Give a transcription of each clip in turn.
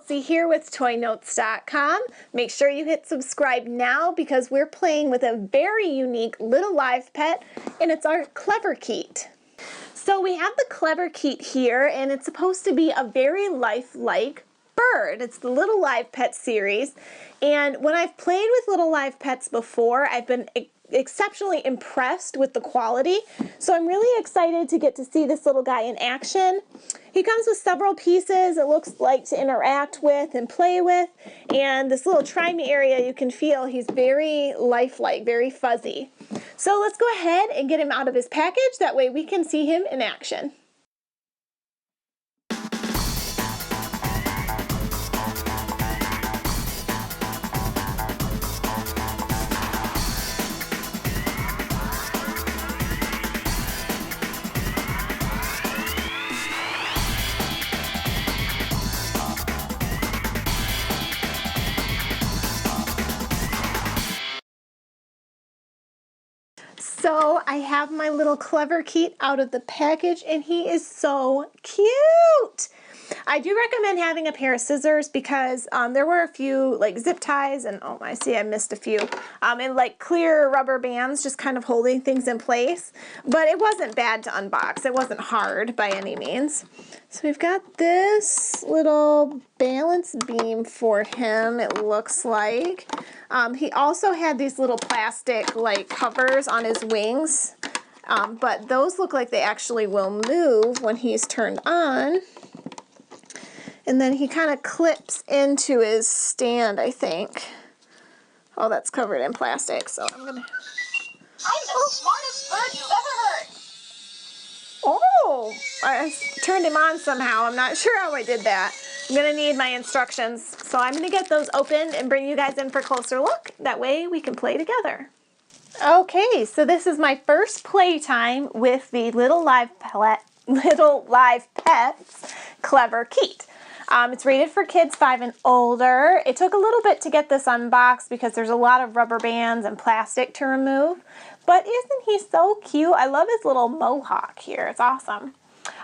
Chelsea here with ToyNotes.com. Make sure you hit subscribe now because we're playing with a very unique little live pet, and it's our CleverKeet. So we have the CleverKeet here, and it's supposed to be a very lifelike bird. It's the Little Live Pet series, and when I've played with little live pets before, I've been exceptionally impressed with the quality. So I'm really excited to get to see this little guy in action. He comes with several pieces it looks like to interact with and play with, and this little try me area, you can feel he's very lifelike, very fuzzy. So let's go ahead and get him out of his package, that way we can see him in action. So I have my little CleverKeet out of the package, and he is so cute. I do recommend having a pair of scissors because there were a few like zip ties and oh I see I missed a few and like clear rubber bands just kind of holding things in place, but it wasn't bad to unbox. It wasn't hard by any means. So we've got this little balance beam for him, it looks like. He also had these little plastic like covers on his wings, but those look like they actually will move when he's turned on. And then he kind of clips into his stand, I think. Oh, that's covered in plastic, so I'm gonna... I'm the smartest bird you've ever heard! Oh, I turned him on somehow. I'm not sure how I did that. I'm gonna need my instructions. So I'm gonna get those opened and bring you guys in for a closer look. That way we can play together. Okay, so this is my first playtime with the Little Live Pets CleverKeet. It's rated for kids 5 and older. It took a little bit to get this unboxed because there's a lot of rubber bands and plastic to remove. But isn't he so cute? I love his little mohawk here. It's awesome.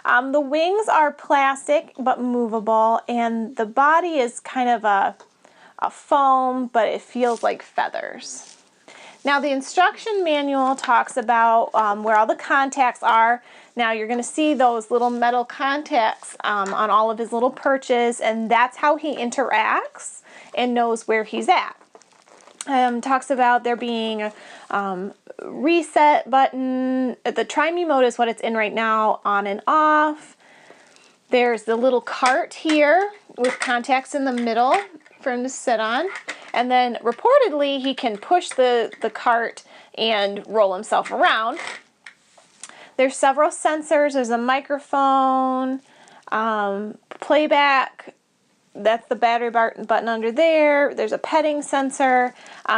The wings are plastic but movable, and the body is kind of a foam, but it feels like feathers. Now the instruction manual talks about where all the contacts are. Now you're going to see those little metal contacts on all of his little perches, and that's how he interacts and knows where he's at. Talks about there being a reset button. The try me mode is what it's in right now, on and off. There's the little cart here with contacts in the middle for him to sit on. And then reportedly he can push the cart and roll himself around. There's several sensors. There's a microphone, playback, that's the battery button under there. There's a petting sensor.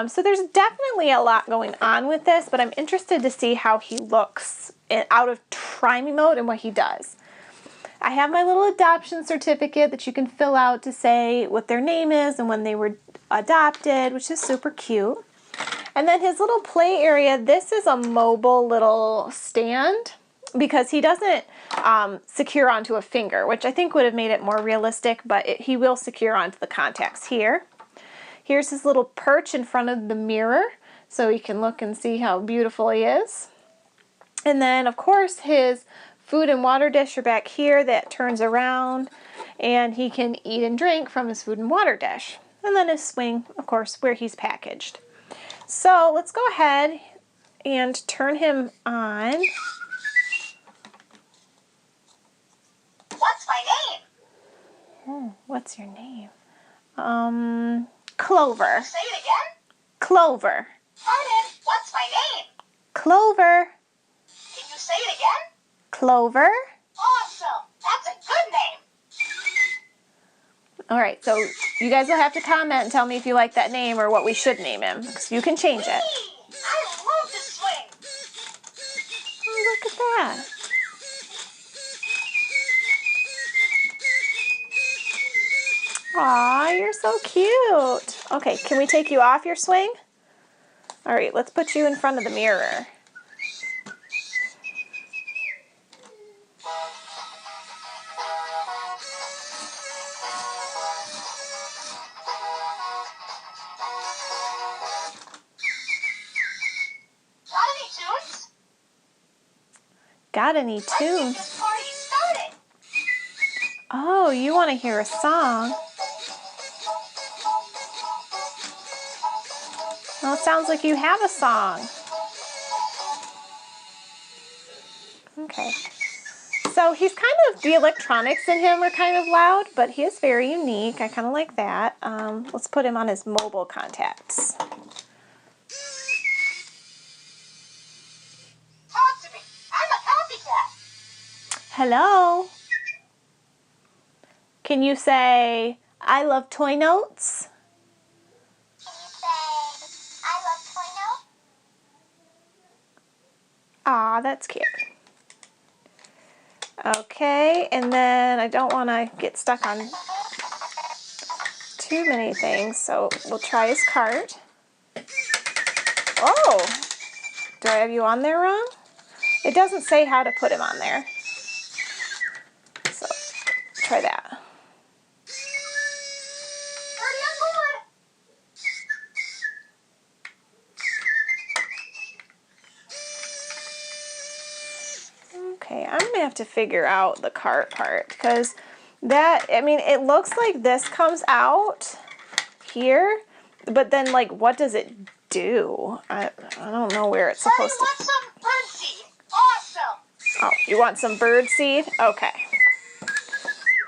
So there's definitely a lot going on with this, but I'm interested to see how he looks out of try me mode and what he does. I have my little adoption certificate that you can fill out to say what their name is and when they were adopted, which is super cute. And then his little play area, this is a mobile little stand because he doesn't secure onto a finger, which I think would have made it more realistic, but he will secure onto the contacts here. Here's his little perch in front of the mirror so he can look and see how beautiful he is. And then, of course, his food and water dish are back here that turns around, and he can eat and drink from his food and water dish. And then his swing, of course, where he's packaged. So let's go ahead and turn him on. What's my name? Oh, what's your name? Clover. Say it again? Clover. Pardon, what's my name? Clover. Can you say it again? Clover. Awesome! That's a good name! All right, so you guys will have to comment and tell me if you like that name or what we should name him, because you can change it. I love to swing! Oh, look at that. Aw, you're so cute. Okay, can we take you off your swing? All right, let's put you in front of the mirror. got any tunes. Let's get this party started. Oh, you want to hear a song? Well, it sounds like you have a song. Okay. So he's kind of, the electronics in him are kind of loud, but he is very unique. I kind of like that. Let's put him on his mobile contacts. Talk to me. I'm a copycat. Hello? Can you say, I love toy notes? Can you say, I love toy notes? Aw, that's cute. Okay, and then I don't want to get stuck on too many things, so we'll try his cart. Oh, do I have you on there wrong? It doesn't say how to put him on there. So, try that. Party on board. Okay, I'm going to have to figure out the cart part, because that, I mean, it looks like this comes out here, but then, like, what does it do? I don't know where it's Party supposed to. wants some birdseed. Awesome. Oh, you want some bird seed? Okay.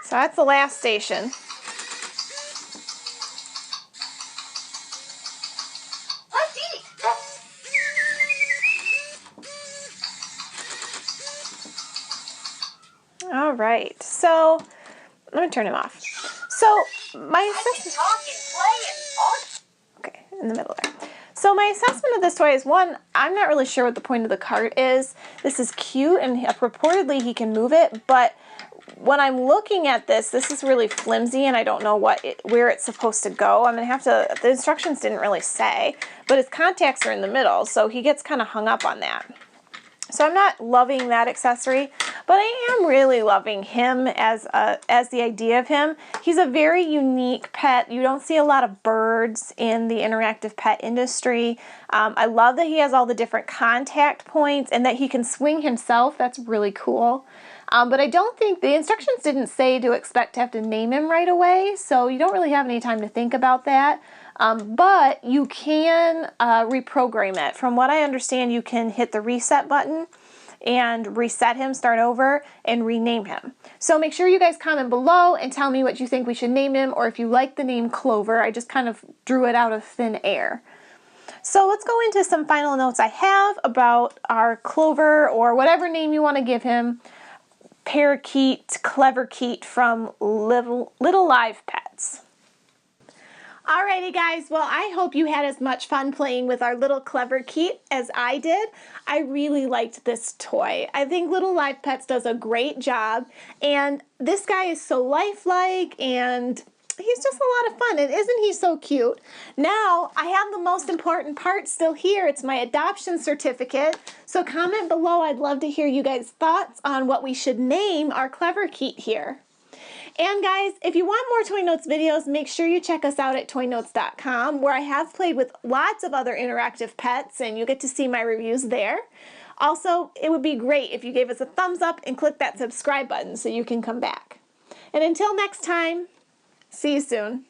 So that's the last station. Let's eat. All right. So let me turn him off. So my I can assessment. talk and play and all. Okay, in the middle there. So my assessment of this toy is, one, I'm not really sure what the point of the cart is. This is cute, and purportedly he can move it, but when I'm looking at this, this is really flimsy, and I don't know where it's supposed to go. I'm gonna have to. The instructions didn't really say, but his contacts are in the middle, so he gets kind of hung up on that. So I'm not loving that accessory, but I am really loving him as the idea of him. He's a very unique pet. You don't see a lot of birds in the interactive pet industry. I love that he has all the different contact points and that he can swing himself. That's really cool. But I don't think, the instructions didn't say to expect to have to name him right away, so you don't really have any time to think about that. But you can reprogram it. From what I understand, you can hit the reset button and reset him, start over, and rename him. So make sure you guys comment below and tell me what you think we should name him, or if you like the name Clover. I just kind of drew it out of thin air. So let's go into some final notes I have about our Clover, or whatever name you want to give him. Parakeet, CleverKeet from Little Live Pets. Alrighty guys, well I hope you had as much fun playing with our little CleverKeet as I did. I really liked this toy. I think Little Live Pets does a great job, and this guy is so lifelike, and he's just a lot of fun, and isn't he so cute? Now, I have the most important part still here. It's my adoption certificate. So comment below. I'd love to hear you guys' thoughts on what we should name our CleverKeet here. And guys, if you want more Toy Notes videos, make sure you check us out at toynotes.com, where I have played with lots of other interactive pets, and you get to see my reviews there. Also, it would be great if you gave us a thumbs up and click that subscribe button so you can come back. And until next time, see you soon.